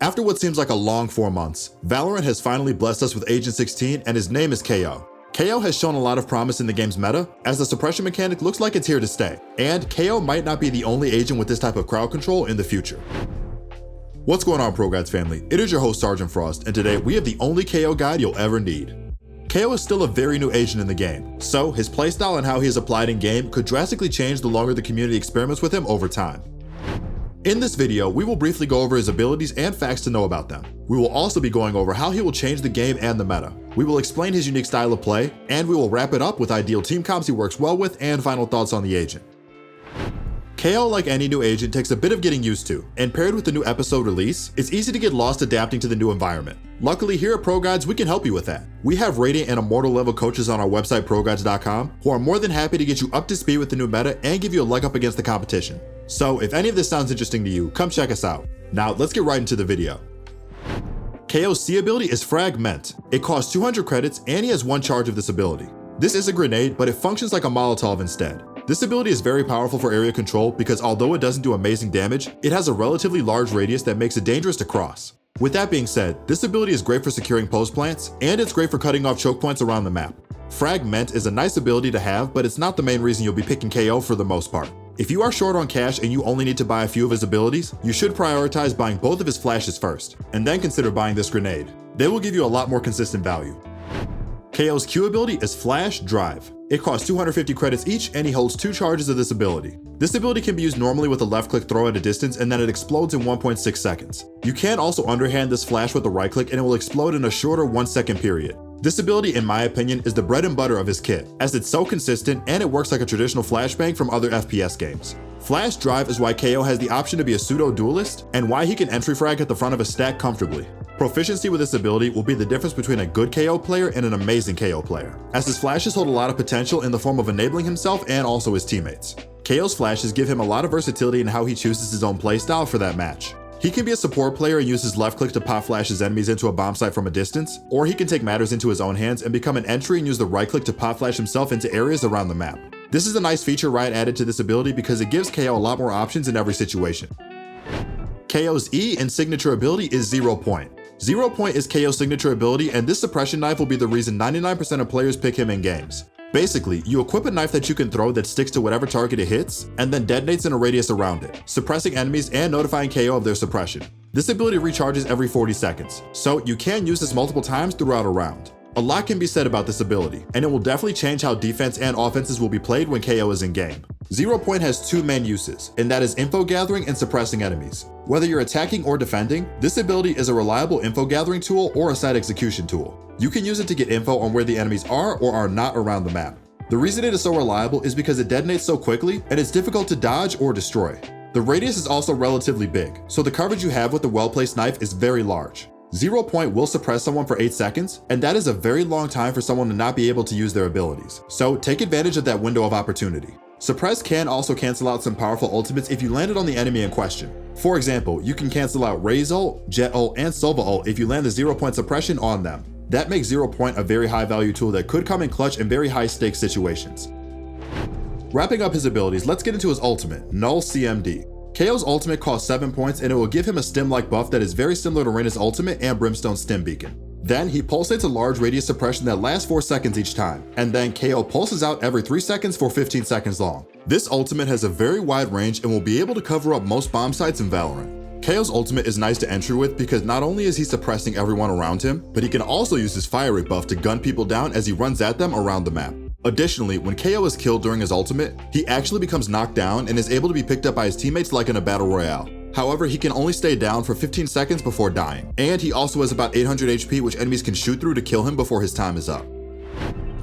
After what seems like a long 4 months, Valorant has finally blessed us with Agent 16 and his name is Kayo. Kayo has shown a lot of promise in the game's meta, as the suppression mechanic looks like it's here to stay, and Kayo might not be the only agent with this type of crowd control in the future. What's going on, ProGuides family? It is your host Sergeant Frost, and today we have the only Kayo guide you'll ever need. Kayo is still a very new agent in the game, so his playstyle and how he is applied in game could drastically change the longer the community experiments with him over time. In this video, we will briefly go over his abilities and facts to know about them. We will also be going over how he will change the game and the meta. We will explain his unique style of play, and we will wrap it up with ideal team comps he works well with and final thoughts on the agent. Kayo, like any new agent, takes a bit of getting used to, and paired with the new episode release, it's easy to get lost adapting to the new environment. Luckily, here at ProGuides, we can help you with that. We have Radiant and Immortal level coaches on our website ProGuides.com who are more than happy to get you up to speed with the new meta and give you a leg up against the competition. So if any of this sounds interesting to you, come check us out. Now let's get right into the video. Kayo's C ability is Fragment. It costs 200 credits and he has one charge of this ability. This is a grenade, but it functions like a Molotov instead. This ability is very powerful for area control because although it doesn't do amazing damage, it has a relatively large radius that makes it dangerous to cross. With that being said, this ability is great for securing post plants, and it's great for cutting off choke points around the map. Fragment is a nice ability to have, but it's not the main reason you'll be picking Kayo for the most part. If you are short on cash and you only need to buy a few of his abilities, you should prioritize buying both of his flashes first, and then consider buying this grenade. They will give you a lot more consistent value. Kayo's Q ability is Flash Drive. It costs 250 credits each and he holds 2 charges of this ability. This ability can be used normally with a left click throw at a distance and then it explodes in 1.6 seconds. You can also underhand this flash with the right click and it will explode in a shorter 1 second period. This ability, in my opinion, is the bread and butter of his kit, as it's so consistent and it works like a traditional flashbang from other FPS games. Flash Drive is why Kayo has the option to be a pseudo duelist and why he can entry frag at the front of a stack comfortably. Proficiency with this ability will be the difference between a good Kayo player and an amazing Kayo player, as his flashes hold a lot of potential in the form of enabling himself and also his teammates. Kayo's flashes give him a lot of versatility in how he chooses his own playstyle for that match. He can be a support player and use his left click to pop flash his enemies into a bomb site from a distance, or he can take matters into his own hands and become an entry and use the right click to pop flash himself into areas around the map. This is a nice feature Riot added to this ability because it gives Kayo a lot more options in every situation. Kayo's E and signature ability is 0 Point. 0 Point is Kayo's signature ability, and this suppression knife will be the reason 99% of players pick him in games. Basically, you equip a knife that you can throw that sticks to whatever target it hits, and then detonates in a radius around it, suppressing enemies and notifying Kayo of their suppression. This ability recharges every 40 seconds, so you can use this multiple times throughout a round. A lot can be said about this ability, and it will definitely change how defense and offenses will be played when Kayo is in game. 0 Point has 2 main uses, and that is info gathering and suppressing enemies. Whether you're attacking or defending, this ability is a reliable info gathering tool or a site execution tool. You can use it to get info on where the enemies are or are not around the map. The reason it is so reliable is because it detonates so quickly and it's difficult to dodge or destroy. The radius is also relatively big, so the coverage you have with the well-placed knife is very large. 0 Point will suppress someone for 8 seconds, and that is a very long time for someone to not be able to use their abilities, so take advantage of that window of opportunity. Suppress can also cancel out some powerful ultimates if you land it on the enemy in question. For example, you can cancel out Raze ult, Jet ult, and Sova ult if you land the 0 Point suppression on them. That makes 0 Point a very high value tool that could come in clutch in very high stakes situations. Wrapping up his abilities, let's get into his ultimate, Null CMD. Kayo's ultimate costs 7 points and it will give him a stim-like buff that is very similar to Reyna's ultimate and Brimstone's stim beacon. Then he pulsates a large radius suppression that lasts 4 seconds each time, and then Kayo pulses out every 3 seconds for 15 seconds long. This ultimate has a very wide range and will be able to cover up most bomb sites in Valorant. Kayo's ultimate is nice to entry with because not only is he suppressing everyone around him, but he can also use his fire rate buff to gun people down as he runs at them around the map. Additionally, when Kayo is killed during his ultimate, he actually becomes knocked down and is able to be picked up by his teammates like in a battle royale. However, he can only stay down for 15 seconds before dying, and he also has about 800 HP which enemies can shoot through to kill him before his time is up.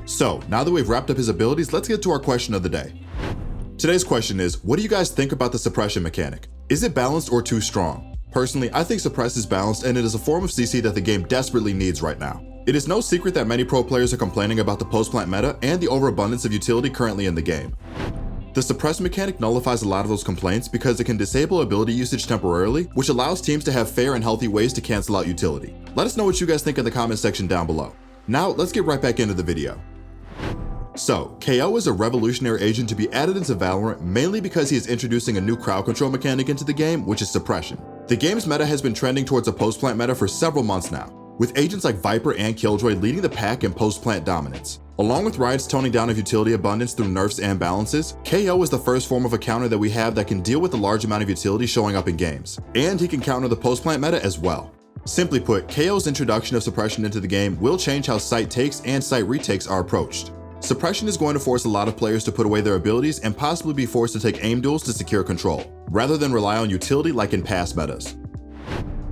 So, now that we've wrapped up his abilities, let's get to our question of the day. Today's question is, what do you guys think about the suppression mechanic? Is it balanced or too strong? Personally, I think suppress is balanced and it is a form of CC that the game desperately needs right now. It is no secret that many pro players are complaining about the post-plant meta and the overabundance of utility currently in the game. The suppress mechanic nullifies a lot of those complaints because it can disable ability usage temporarily, which allows teams to have fair and healthy ways to cancel out utility. Let us know what you guys think in the comment section down below. Now, let's get right back into the video. So, Kayo is a revolutionary agent to be added into Valorant mainly because he is introducing a new crowd control mechanic into the game, which is suppression. The game's meta has been trending towards a post-plant meta for several months now, with agents like Viper and Killjoy leading the pack in post-plant dominance. Along with Riot's toning down of utility abundance through nerfs and balances, KO is the first form of a counter that we have that can deal with the large amount of utility showing up in games, and he can counter the post-plant meta as well. Simply put, KO's introduction of suppression into the game will change how site takes and site retakes are approached. Suppression is going to force a lot of players to put away their abilities and possibly be forced to take aim duels to secure control, rather than rely on utility like in past metas.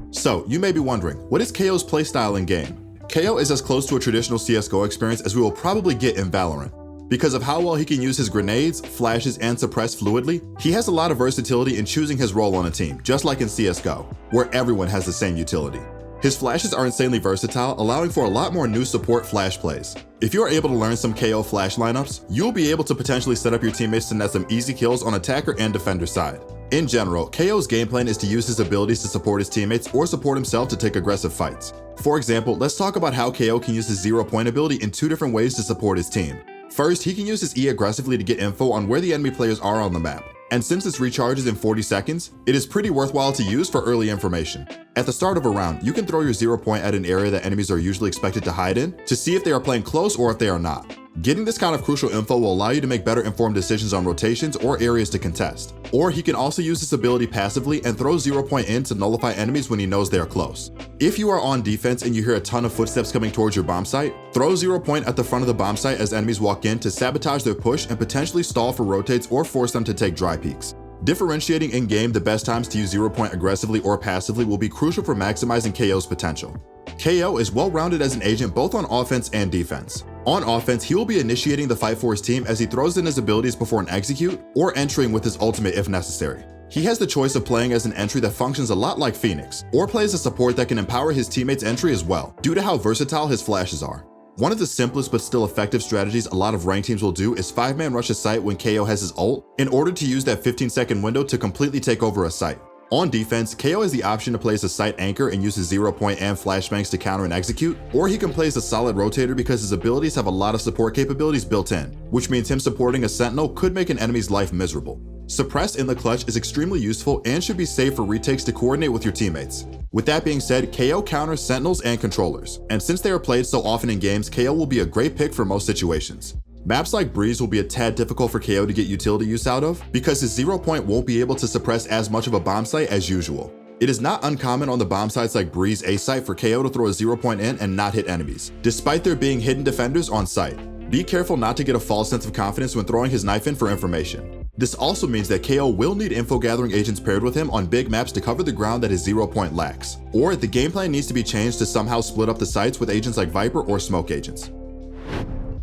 So, you may be wondering, what is KO's playstyle in game? Kayo is as close to a traditional CSGO experience as we will probably get in Valorant. Because of how well he can use his grenades, flashes, and suppress fluidly, he has a lot of versatility in choosing his role on a team, just like in CSGO, where everyone has the same utility. His flashes are insanely versatile, allowing for a lot more new support flash plays. If you are able to learn some KO flash lineups, you'll be able to potentially set up your teammates to net some easy kills on attacker and defender side. In general, KO's game plan is to use his abilities to support his teammates or support himself to take aggressive fights. For example, let's talk about how KO can use his 0-point ability in 2 different ways to support his team. First, he can use his E aggressively to get info on where the enemy players are on the map. And since this recharges in 40 seconds, it is pretty worthwhile to use for early information. At the start of a round, you can throw your 0-point at an area that enemies are usually expected to hide in to see if they are playing close or if they are not. Getting this kind of crucial info will allow you to make better informed decisions on rotations or areas to contest. Or he can also use this ability passively and throw 0-point in to nullify enemies when he knows they are close. If you are on defense and you hear a ton of footsteps coming towards your bomb site, throw 0-point at the front of the bomb site as enemies walk in to sabotage their push and potentially stall for rotates or force them to take dry peeks. Differentiating in-game the best times to use 0-point aggressively or passively will be crucial for maximizing KO's potential. KO is well-rounded as an agent both on offense and defense. On offense, he will be initiating the fight for his team as he throws in his abilities before an execute or entering with his ultimate if necessary. He has the choice of playing as an entry that functions a lot like Phoenix, or plays a support that can empower his teammates' entry as well, due to how versatile his flashes are. One of the simplest but still effective strategies a lot of ranked teams will do is 5-man rush a site when KO has his ult, in order to use that 15-second window to completely take over a site. On defense, KO has the option to place a site anchor and use his 0-point and flashbangs to counter and execute, or he can place a solid rotator because his abilities have a lot of support capabilities built in, which means him supporting a sentinel could make an enemy's life miserable. Suppress in the clutch is extremely useful and should be safe for retakes to coordinate with your teammates. With that being said, KO counters sentinels and controllers, and since they are played so often in games, KO will be a great pick for most situations. Maps like Breeze will be a tad difficult for KO to get utility use out of, because his 0-point won't be able to suppress as much of a bomb site as usual. It is not uncommon on the bomb sites like Breeze A site for KO to throw a 0-point in and not hit enemies, despite there being hidden defenders on site. Be careful not to get a false sense of confidence when throwing his knife in for information. This also means that KO will need info gathering agents paired with him on big maps to cover the ground that his 0-point lacks, or the game plan needs to be changed to somehow split up the sites with agents like Viper or smoke agents.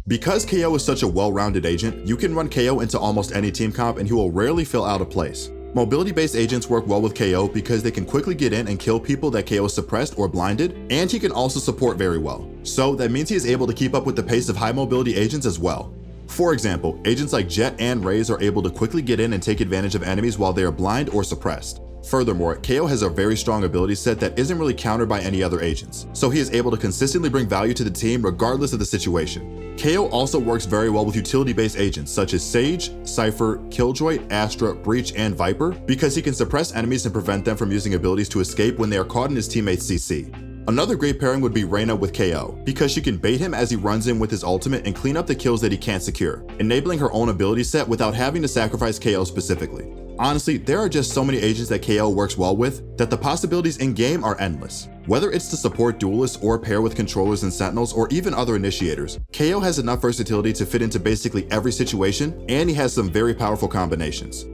Because KO is such a well-rounded agent, you can run KO into almost any team comp and he will rarely feel out of place. Mobility-based agents work well with KO because they can quickly get in and kill people that KO suppressed or blinded, and he can also support very well. So that means he is able to keep up with the pace of high mobility agents as well. For example, agents like Jett and Raze are able to quickly get in and take advantage of enemies while they are blind or suppressed. Furthermore, KO has a very strong ability set that isn't really countered by any other agents, so he is able to consistently bring value to the team regardless of the situation. KO also works very well with utility-based agents such as Sage, Cypher, Killjoy, Astra, Breach, and Viper because he can suppress enemies and prevent them from using abilities to escape when they are caught in his teammate's CC. Another great pairing would be Reyna with KO, because she can bait him as he runs in with his ultimate and clean up the kills that he can't secure, enabling her own ability set without having to sacrifice KO specifically. Honestly, there are just so many agents that KO works well with that the possibilities in-game are endless. Whether it's to support duelists or pair with controllers and sentinels or even other initiators, KO has enough versatility to fit into basically every situation, and he has some very powerful combinations.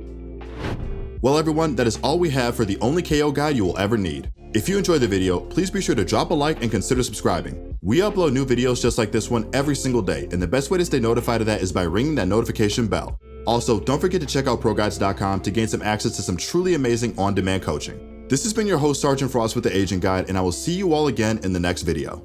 Well everyone, that is all we have for the only KO guide you will ever need. If you enjoyed the video, please be sure to drop a like and consider subscribing. We upload new videos just like this one every single day, and the best way to stay notified of that is by ringing that notification bell. Also, don't forget to check out ProGuides.com to gain some access to some truly amazing on-demand coaching. This has been your host, Sergeant Frost with the Agent Guide, and I will see you all again in the next video.